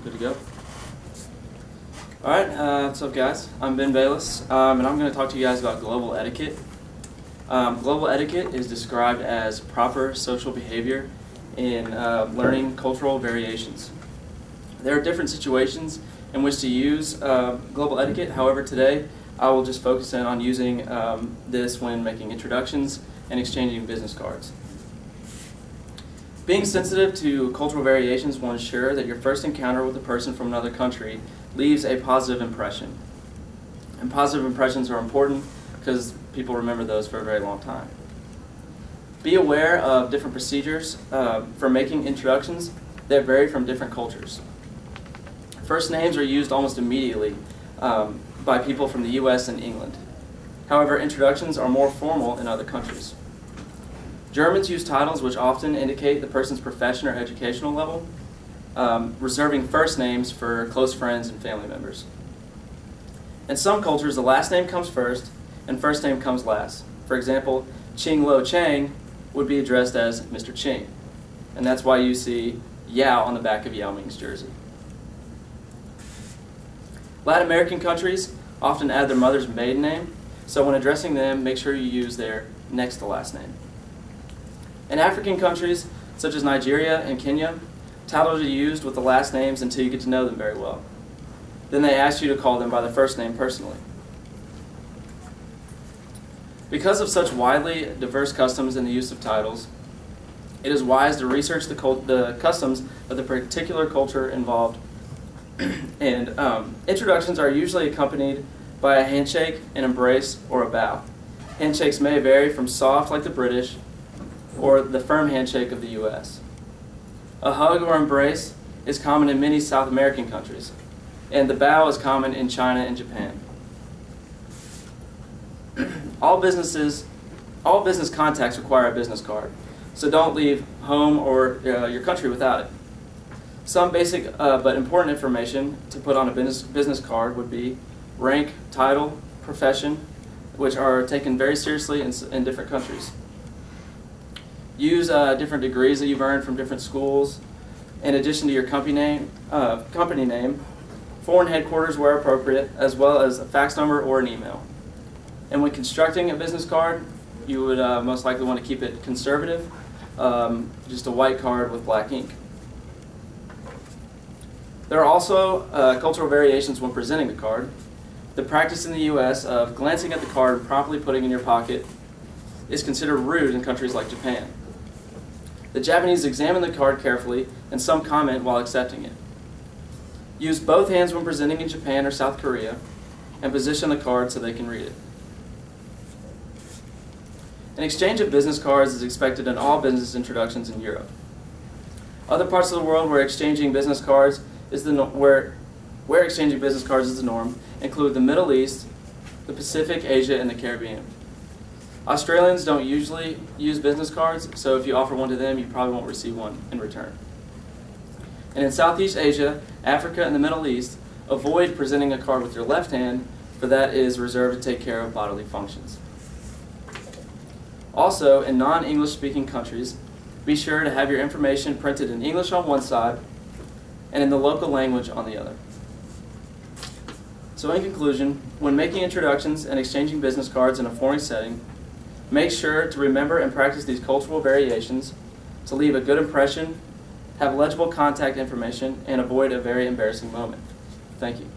Good to go. Alright, what's up guys? I'm Bayless, and I'm going to talk to you guys about global etiquette. Global etiquette is described as proper social behavior in learning cultural variations. There are different situations in which to use global etiquette. However, today I will just focus in on using this when making introductions and exchanging business cards. Being sensitive to cultural variations will ensure that your first encounter with a person from another country leaves a positive impression. And positive impressions are important because people remember those for a very long time. Be aware of different procedures for making introductions that vary from different cultures. First names are used almost immediately by people from the US and England. However, introductions are more formal in other countries. Germans use titles which often indicate the person's profession or educational level, reserving first names for close friends and family members. In some cultures, the last name comes first and first name comes last. For example, Ching Lo Chang would be addressed as Mr. Ching, and that's why you see Yao on the back of Yao Ming's jersey. Latin American countries often add their mother's maiden name, so when addressing them, make sure you use their next to last name. In African countries, such as Nigeria and Kenya, titles are used with the last names until you get to know them very well. Then they ask you to call them by the first name personally. Because of such widely diverse customs in the use of titles, it is wise to research the customs of the particular culture involved. And introductions are usually accompanied by a handshake, an embrace, or a bow. Handshakes may vary from soft like the British or the firm handshake of the US. A hug or embrace is common in many South American countries, and the bow is common in China and Japan. All business contacts require a business card, so don't leave home or your country without it. Some basic but important information to put on a business card would be rank, title, profession, which are taken very seriously in different countries. Use different degrees that you've earned from different schools, in addition to your company name, foreign headquarters where appropriate, as well as a fax number or an email. And when constructing a business card, you would most likely want to keep it conservative, just a white card with black ink. There are also cultural variations when presenting the card. The practice in the US of glancing at the card and promptly putting it in your pocket is considered rude in countries like Japan. The Japanese examine the card carefully and some comment while accepting it. Use both hands when presenting in Japan or South Korea and position the card so they can read it. An exchange of business cards is expected in all business introductions in Europe. Other parts of the world where exchanging business cards is where exchanging business cards is the norm include the Middle East, the Pacific, Asia, and the Caribbean. Australians don't usually use business cards, so if you offer one to them, you probably won't receive one in return. And in Southeast Asia, Africa, and the Middle East, avoid presenting a card with your left hand, for that is reserved to take care of bodily functions. Also, in non-English speaking countries, be sure to have your information printed in English on one side and in the local language on the other. So in conclusion, when making introductions and exchanging business cards in a foreign setting, make sure to remember and practice these cultural variations to leave a good impression, have legible contact information, and avoid a very embarrassing moment. Thank you.